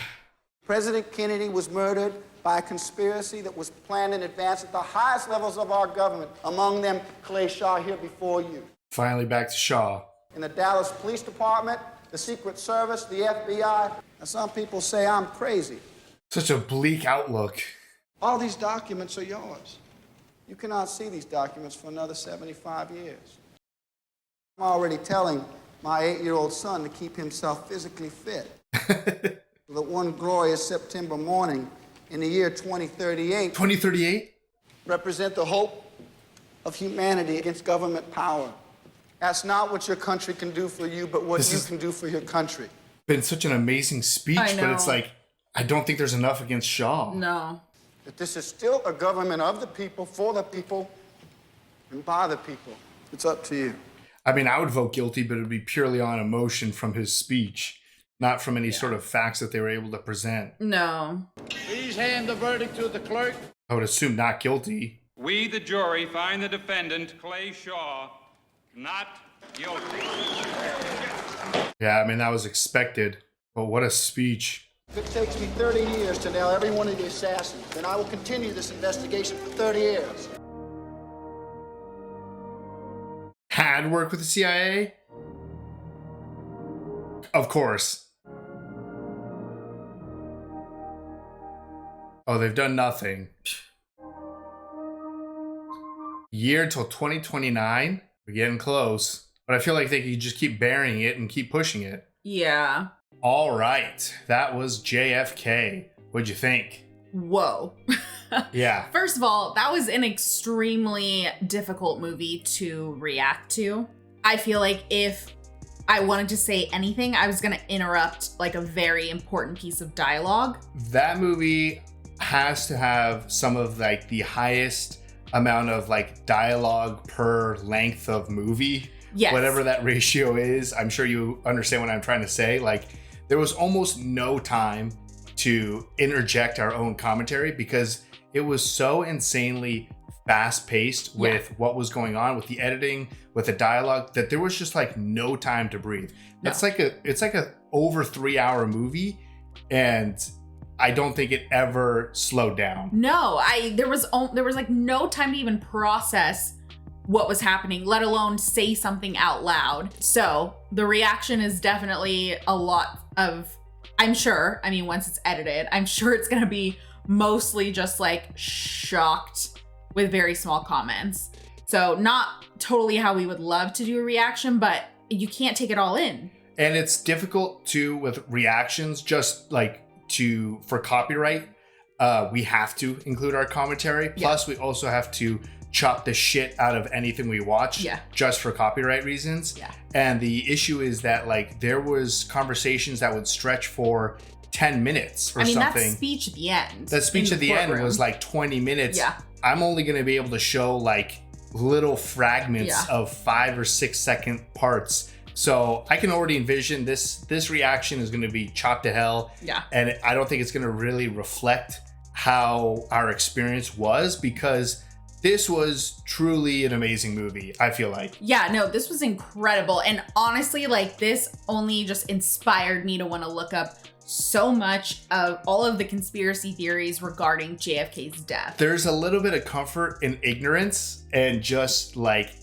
President Kennedy was murdered by a conspiracy that was planned in advance at the highest levels of our government, among them Clay Shaw here before you. Finally back to Shaw. In the Dallas Police Department, the Secret Service, the FBI, and some people say I'm crazy. Such a bleak outlook. All these documents are yours. You cannot see these documents for another 75 years. I'm already telling my 8-year-old son to keep himself physically fit. So that one glorious September morning in the year 2038... 2038? ...represent the hope of humanity against government power. That's not what your country can do for you, but what you can do for your country. Been such an amazing speech, but it's like, I don't think there's enough against Shaw. No. That this is still a government of the people, for the people, and by the people. It's up to you. I mean, I would vote guilty, but it would be purely on emotion from his speech, not from any sort of facts that they were able to present. No. Please hand the verdict to the clerk. I would assume not guilty. We, the jury, find the defendant, Clay Shaw, not guilty. Yeah, I mean, that was expected, but what a speech. If it takes me 30 years to nail every one of the assassins, then I will continue this investigation for 30 years. Had worked with the CIA? Of course. Oh, they've done nothing. Year till 2029? We're getting close. But I feel like they could just keep burying it and keep pushing it. Yeah. All right. That was JFK. What'd you think? Whoa. Yeah. First of all, that was an extremely difficult movie to react to. I feel like if I wanted to say anything, I was going to interrupt like a very important piece of dialogue. That movie has to have some of like the highest amount of like dialogue per length of movie. Yes. Whatever that ratio is. I'm sure you understand what I'm trying to say. Like there was almost no time to interject our own commentary because it was so insanely fast paced with what was going on with the editing, with the dialogue, that there was just like no time to breathe. No. It's like a over 3 hour movie, and I don't think it ever slowed down. No, there was like no time to even process what was happening, let alone say something out loud. So the reaction is definitely a lot of, I'm sure, I mean, once it's edited, I'm sure it's gonna be mostly just like shocked with very small comments. So not totally how we would love to do a reaction, but you can't take it all in. And it's difficult too with reactions, just like for copyright, we have to include our commentary. Plus we also have to chop the shit out of anything we watch just for copyright reasons. Yeah. And the issue is that like there was conversations that would stretch for 10 minutes or something. That speech at the end. That speech at the end was like 20 minutes. Yeah. I'm only going to be able to show like little fragments of 5 or 6 second parts. So I can already envision this reaction is going to be chopped to hell. Yeah. And I don't think it's going to really reflect how our experience was, because this was truly an amazing movie, I feel like. Yeah, no, this was incredible. And honestly, like this only just inspired me to want to look up so much of all of the conspiracy theories regarding JFK's death. There's a little bit of comfort in ignorance and just like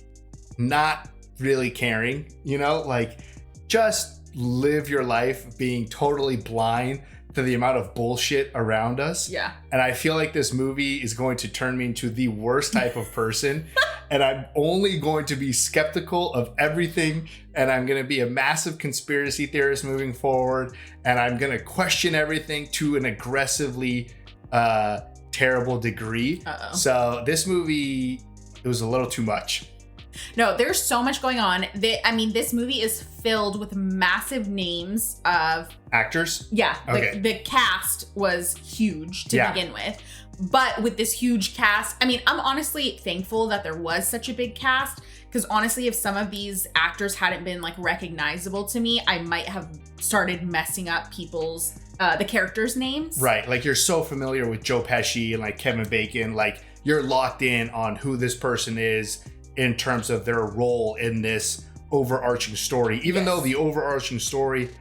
not really caring, you know, like just live your life being totally blind to the amount of bullshit around us. Yeah. And I feel like this movie is going to turn me into the worst type of person. and I'm only going to be skeptical of everything, and I'm going to be a massive conspiracy theorist moving forward, and I'm going to question everything to an aggressively terrible degree. So this movie, it was a little too much. No, there's so much going on. This movie is filled with massive names of actors. Yeah, Okay. the cast was huge to begin with. But with this huge cast, I'm honestly thankful that there was such a big cast, because honestly, if some of these actors hadn't been like recognizable to me, I might have started messing up people's the characters' names. Right, like you're so familiar with Joe Pesci and like Kevin Bacon, like you're locked in on who this person is in terms of their role in this overarching story, even though the overarching story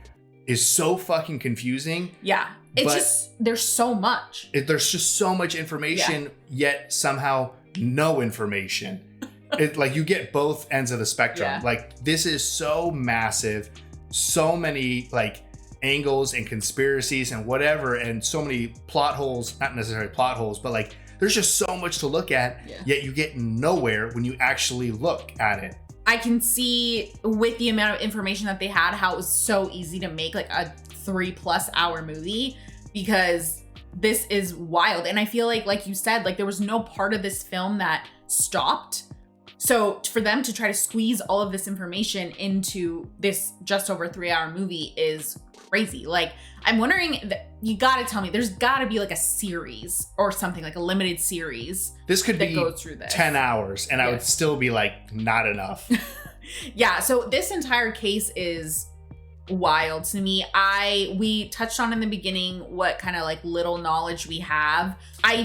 is so fucking confusing. Yeah, it's just, there's so much. There's just so much information, yet somehow no information. Like you get both ends of the spectrum. Yeah. Like this is so massive, so many like angles and conspiracies and whatever, and so many plot holes, not necessarily plot holes, but like there's just so much to look at, yet you get nowhere when you actually look at it. I can see with the amount of information that they had, how it was so easy to make like a 3+ hour movie, because this is wild. And I feel like you said, like there was no part of this film that stopped. So for them to try to squeeze all of this information into this just over 3-hour movie is crazy. Like, I'm wondering, you gotta tell me, there's gotta be like a series or something, like a limited series. This could be goes through this. 10 hours and I would still be like, not enough. Yeah, so this entire case is wild to me. We touched on in the beginning what kind of like little knowledge we have. I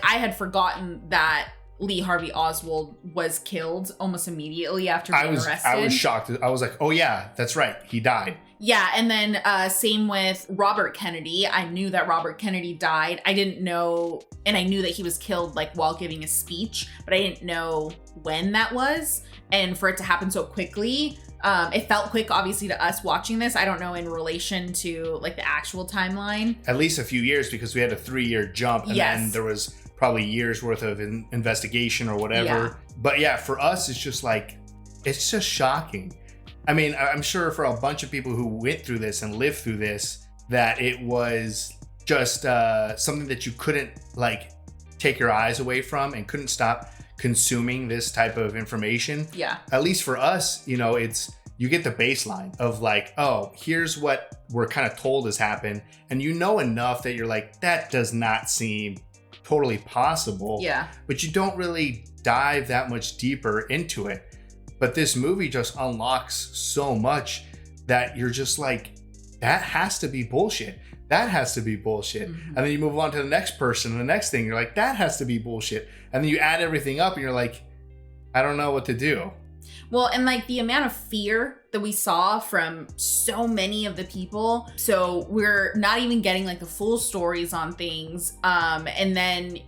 had forgotten that Lee Harvey Oswald was killed almost immediately after being arrested. I was shocked. I was like, oh yeah, that's right. He died. Yeah, and then same with Robert Kennedy. I knew that Robert Kennedy died. I didn't know, and I knew that he was killed like while giving a speech, but I didn't know when that was. And for it to happen so quickly, it felt quick, obviously, to us watching this. I don't know in relation to like the actual timeline. At least a few years, because we had a 3-year jump, and then there was probably years worth of investigation or whatever. Yeah. But yeah, for us, it's just like, it's just shocking. I mean, I'm sure for a bunch of people who went through this and lived through this, that it was just something that you couldn't like take your eyes away from and couldn't stop consuming this type of information. Yeah. At least for us, you know, you get the baseline of like, oh, here's what we're kind of told has happened. And you know enough that you're like, that does not seem totally possible. Yeah. But you don't really dive that much deeper into it. But this movie just unlocks so much that you're just like, that has to be bullshit. That has to be bullshit. Mm-hmm. And then you move on to the next person and the next thing. You're like, that has to be bullshit. And then you add everything up and you're like, I don't know what to do. Well, and like the amount of fear that we saw from so many of the people. So we're not even getting like the full stories on things. And then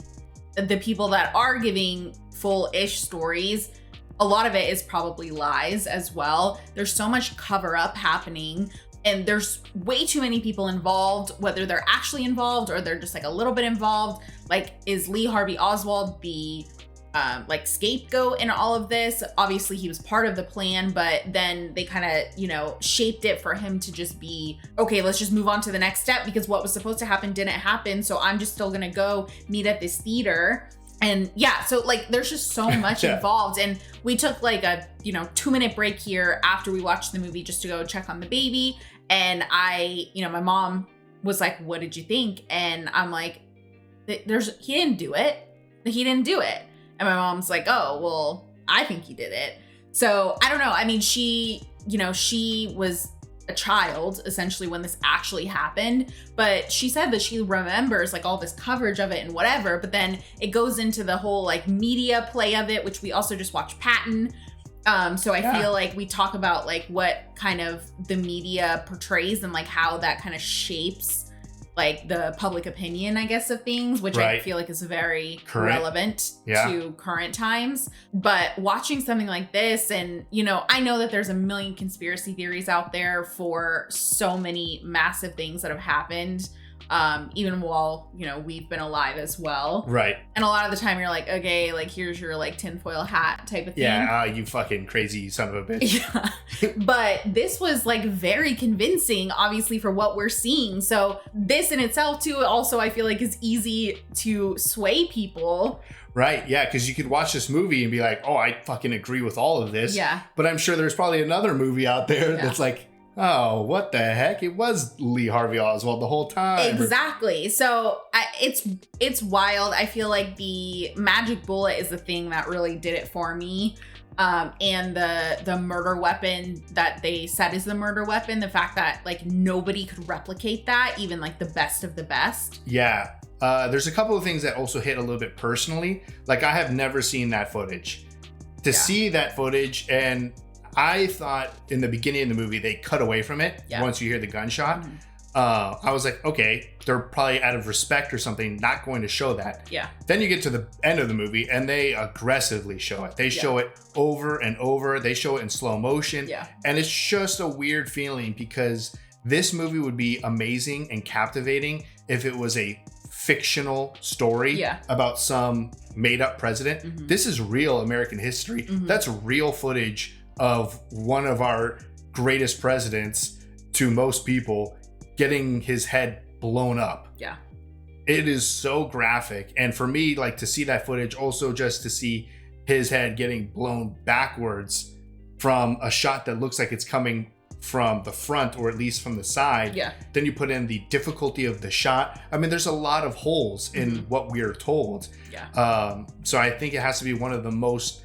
the people that are giving full-ish stories, a lot of it is probably lies as well. There's so much cover up happening, and there's way too many people involved, whether they're actually involved or they're just like a little bit involved. Like, is Lee Harvey Oswald the like scapegoat in all of this? Obviously he was part of the plan, but then they kind of, shaped it for him to just be, okay, let's just move on to the next step, because what was supposed to happen didn't happen. So I'm just still gonna go meet at this theater. And yeah, so like there's just so much involved. And we took like a 2-minute break here after we watched the movie just to go check on the baby. And my mom was like, what did you think? And I'm like, he didn't do it. He didn't do it. And my mom's like, oh, well, I think he did it. So I don't know. I mean, she was a child essentially when this actually happened, but she said that she remembers like all this coverage of it and whatever, but then it goes into the whole like media play of it, which we also just watched Patton. So I feel like we talk about like what kind of the media portrays and like how that kind of shapes like the public opinion, I guess, of things, which I feel like is very relevant to current times. But watching something like this, and, I know that there's a million conspiracy theories out there for so many massive things that have happened even while, you know, we've been alive as well. Right. And a lot of the time you're like, okay, like here's your like tinfoil hat type of thing. Yeah, you fucking crazy son of a bitch. Yeah. But this was like very convincing, obviously, for what we're seeing. So this in itself too, also I feel like is easy to sway people. Right, yeah, because you could watch this movie and be like, oh, I fucking agree with all of this. Yeah. But I'm sure there's probably another movie out there that's like, oh, what the heck? It was Lee Harvey Oswald the whole time. Exactly. So it's wild. I feel like the magic bullet is the thing that really did it for me. And the murder weapon that they said is the murder weapon, the fact that like nobody could replicate that, even like the best of the best. Yeah. There's a couple of things that also hit a little bit personally. Like I have never seen that footage. To see that footage, and I thought in the beginning of the movie they cut away from it once you hear the gunshot. I was like, okay, they're probably out of respect or something not going to show that. Yeah. Then you get to the end of the movie and they aggressively show it. They show it over and over. They show it in slow motion. Yeah. And it's just a weird feeling because this movie would be amazing and captivating if it was a fictional story about some made up president. This is real American history. That's real footage of one of our greatest presidents, to most people, getting his head blown up. Yeah. It is so graphic. And for me, like to see that footage, also just to see his head getting blown backwards from a shot that looks like it's coming from the front or at least from the side. Yeah. Then you put in the difficulty of the shot. I mean, there's a lot of holes in what we are told. Yeah. So I think it has to be one of the most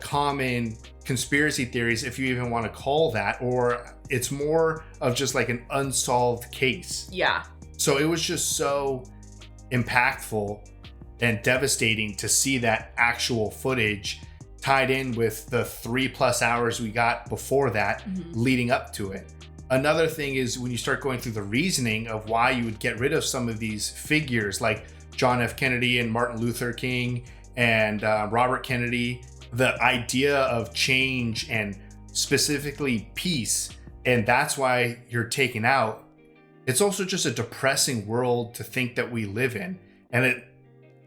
common conspiracy theories, if you even want to call that, or it's more of just like an unsolved case. Yeah. So it was just so impactful and devastating to see that actual footage tied in with the 3+ hours we got before that leading up to it. Another thing is when you start going through the reasoning of why you would get rid of some of these figures like John F. Kennedy and Martin Luther King and Robert Kennedy, the idea of change and specifically peace, and that's why you're taken out. It's also just a depressing world to think that we live in, and it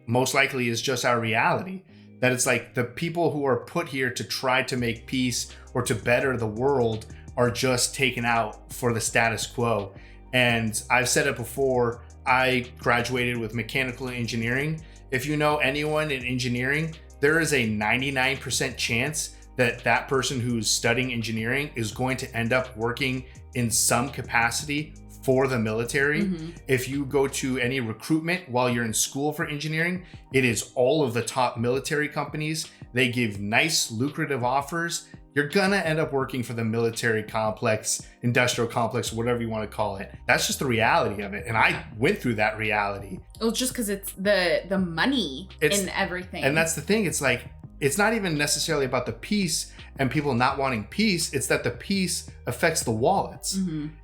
most likely is just our reality. That it's like the people who are put here to try to make peace or to better the world are just taken out for the status quo. And I've said it before, I graduated with mechanical engineering. If you know anyone in engineering, there is a 99% chance that that person who's studying engineering is going to end up working in some capacity for the military. If you go to any recruitment while you're in school for engineering, it is all of the top military companies. They give nice, lucrative offers. You're gonna end up working for the military complex, industrial complex, whatever you want to call it. That's just the reality of it. And I went through that reality. Well, just because it's the money in everything. And that's the thing. It's like, it's not even necessarily about the peace and people not wanting peace. It's that the peace affects the wallets.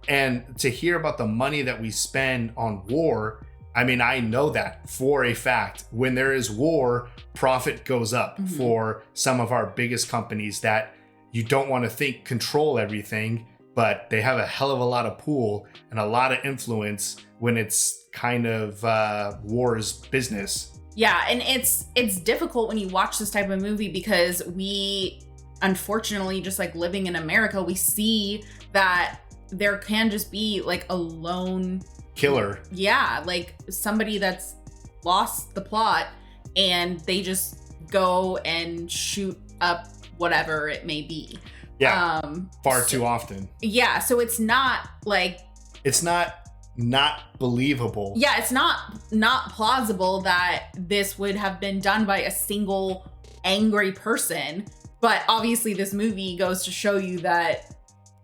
And to hear about the money that we spend on war, I mean, I know that for a fact. When there is war, profit goes up for some of our biggest companies that you don't want to think control everything, but they have a hell of a lot of pull and a lot of influence when it's kind of war's business. Yeah, and it's difficult when you watch this type of movie because we, unfortunately, just like living in America, we see that there can just be like a lone killer. Yeah, like somebody that's lost the plot and they just go and shoot up whatever it may be. Yeah, far too often. Yeah, so it's not like... It's not believable. Yeah, it's not plausible that this would have been done by a single angry person. But obviously this movie goes to show you that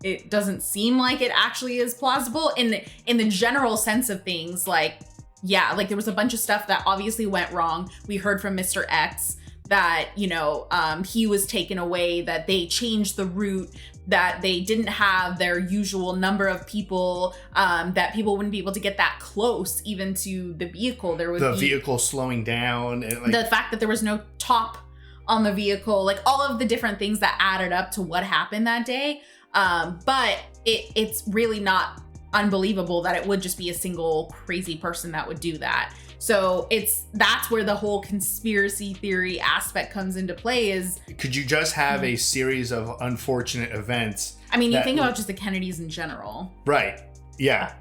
it doesn't seem like it actually is plausible in the general sense of things. Like, yeah, like there was a bunch of stuff that obviously went wrong. We heard from Mr. X that, you know, he was taken away, that they changed the route, that they didn't have their usual number of people, that people wouldn't be able to get that close even to the vehicle. There was the vehicle slowing down, and like, the fact that there was no top on the vehicle, like all of the different things that added up to what happened that day. But it's really not unbelievable that it would just be a single crazy person that would do that. So that's where the whole conspiracy theory aspect comes into play. Is could you just have a series of unfortunate events? I mean, you think about just the Kennedys in general. Right. Yeah.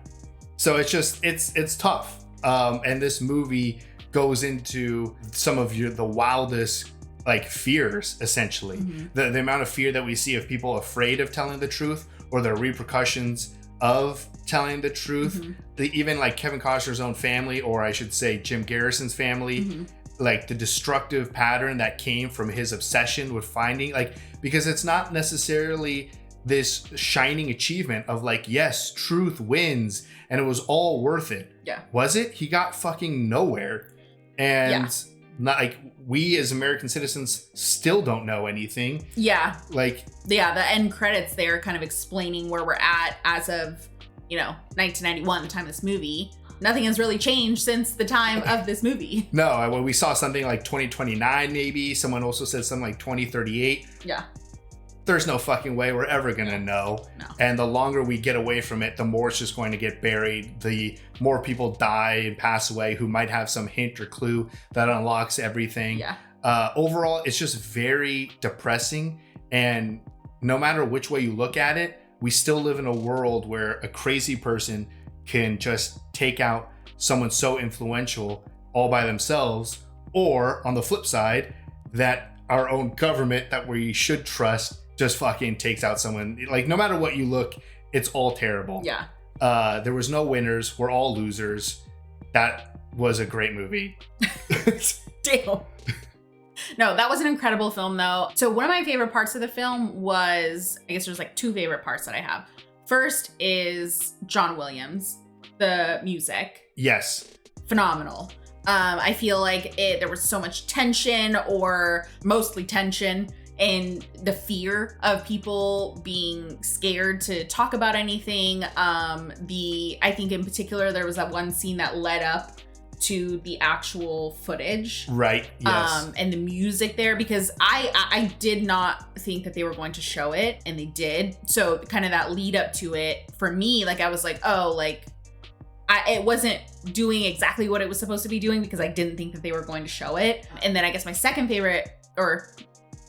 So it's just, it's tough. And this movie goes into some of the wildest like fears, essentially. The amount of fear that we see of people afraid of telling the truth, or the repercussions of telling the truth. Even like Kevin Costner's own family, or I should say Jim Garrison's family, like the destructive pattern that came from his obsession with finding, like, because it's not necessarily this shining achievement of like, yes, truth wins and it was all worth it. Yeah. Was it? He got fucking nowhere. And not like, we as American citizens still don't know anything. Yeah. Like, yeah, the end credits there kind of explaining where we're at as of, 1991, the time of this movie. Nothing has really changed since the time of this movie. No, when we saw something like 2029, maybe someone also said something like 2038. Yeah. There's no fucking way we're ever gonna know. No. And the longer we get away from it, the more it's just going to get buried. The more people die and pass away who might have some hint or clue that unlocks everything. Yeah. Overall, it's just very depressing. And no matter which way you look at it, we still live in a world where a crazy person can just take out someone so influential all by themselves. Or on the flip side, that our own government that we should trust just fucking takes out someone. Like, no matter what you look, it's all terrible. Yeah. There was no winners. We're all losers. That was a great movie. Damn. No, that was an incredible film though. So one of my favorite parts of the film was, I guess there's like two favorite parts that I have. First is John Williams, the music. Yes. Phenomenal. I feel like there was so much tension, or mostly tension, and the fear of people being scared to talk about anything. I think in particular, there was that one scene that led up to the actual footage. Right. Yes. And the music there, because I did not think that they were going to show it, and they did. So kind of that lead up to it for me, like I was like, oh, like it wasn't doing exactly what it was supposed to be doing, because I didn't think that they were going to show it. And then I guess my second favorite, or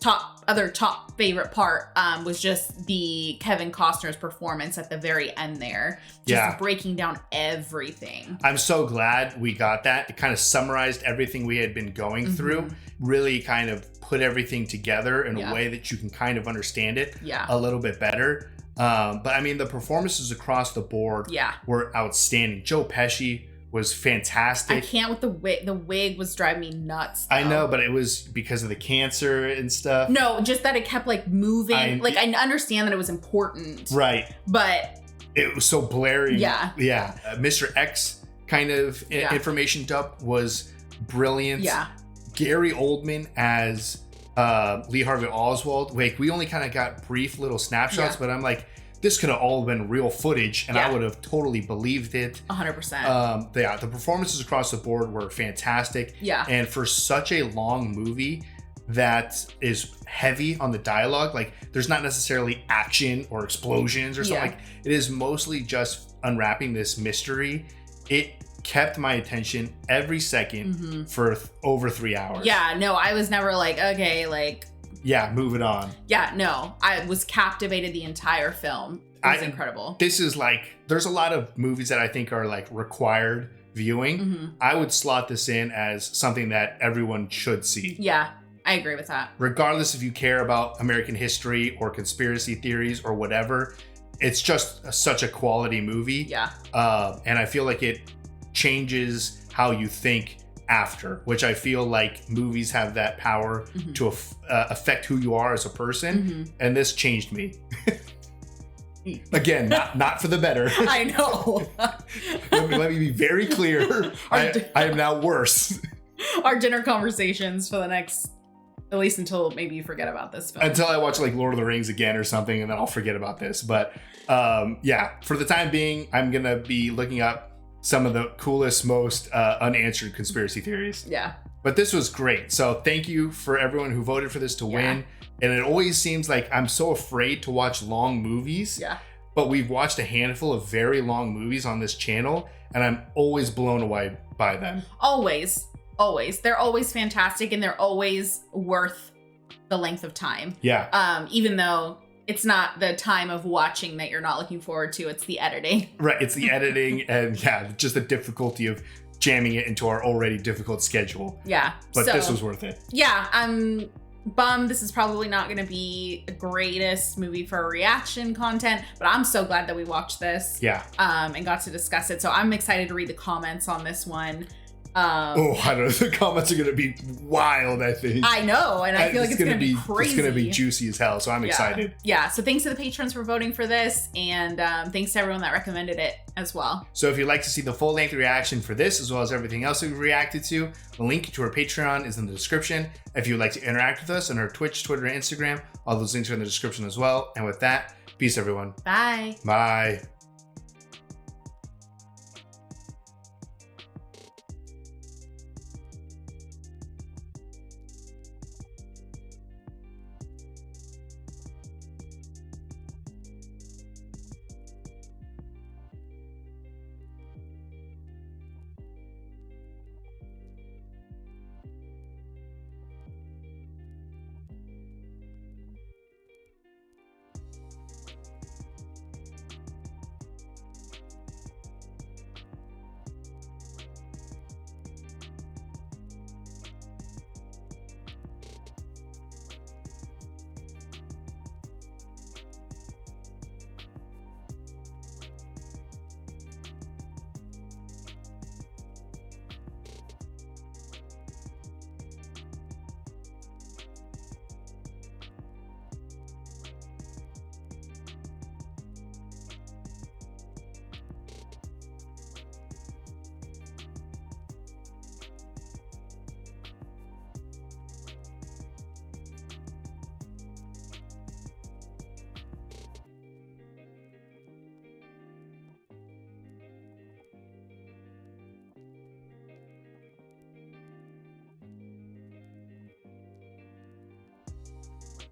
top favorite part, was just the Kevin Costner's performance at the very end there. Just breaking down everything. I'm so glad we got that. It kind of summarized everything we had been going through, really kind of put everything together in a way that you can kind of understand it a little bit better. But I mean, the performances across the board were outstanding. Joe Pesci was fantastic. I can't with the wig. The wig was driving me nuts, though. I know, but it was because of the cancer and stuff. No, just that it kept like moving. I understand that it was important. Right. But it was so blaring. Yeah. Yeah. Mr. X kind of information dump was brilliant. Yeah. Gary Oldman as Lee Harvey Oswald. Like, we only kind of got brief little snapshots, but I'm like, this could have all been real footage, and I would have totally believed it. 100%. The performances across the board were fantastic. Yeah. And for such a long movie that is heavy on the dialogue, like, there's not necessarily action or explosions or something. Like, it is mostly just unwrapping this mystery. It kept my attention every second for over 3 hours. Yeah, no, I was never like, okay, like, yeah, move it on. Yeah, no, I was captivated the entire film. It was incredible. This is like, there's a lot of movies that I think are like required viewing. I would slot this in as something that everyone should see. Yeah, I agree with that. Regardless if you care about American history or conspiracy theories or whatever, it's just such a quality movie. Yeah. And I feel like it changes how you think after, which I feel like movies have that power to affect who you are as a person. And this changed me. Again, not for the better. I know. let me be very clear. I am now worse. Our dinner conversations for the next, at least until maybe you forget about this film. Until I watch like Lord of the Rings again or something, and then I'll forget about this. But yeah, for the time being, I'm going to be looking up some of the coolest, most unanswered conspiracy theories. Yeah. But this was great. So thank you for everyone who voted for this to win. And it always seems like I'm so afraid to watch long movies. Yeah. but we've watched a handful of very long movies on this channel, and I'm always blown away by them. Always. They're always fantastic, and they're always worth the length of time. Yeah. Even though it's not the time of watching that you're not looking forward to, it's the editing. Right, it's the editing and just the difficulty of jamming it into our already difficult schedule. Yeah. But this was worth it. Yeah, I'm bummed this is probably not going to be the greatest movie for reaction content, but I'm so glad that we watched this. Yeah. And got to discuss it. So I'm excited to read the comments on this one. I don't know. The comments are going to be wild, I think. I know, and I feel like it's going to be crazy. It's going to be juicy as hell, so I'm excited. Yeah, so thanks to the patrons for voting for this, and thanks to everyone that recommended it as well. So if you'd like to see the full-length reaction for this, as well as everything else we've reacted to, the link to our Patreon is in the description. If you'd like to interact with us on our Twitch, Twitter, and Instagram, all those links are in the description as well. And with that, peace, everyone. Bye. Bye.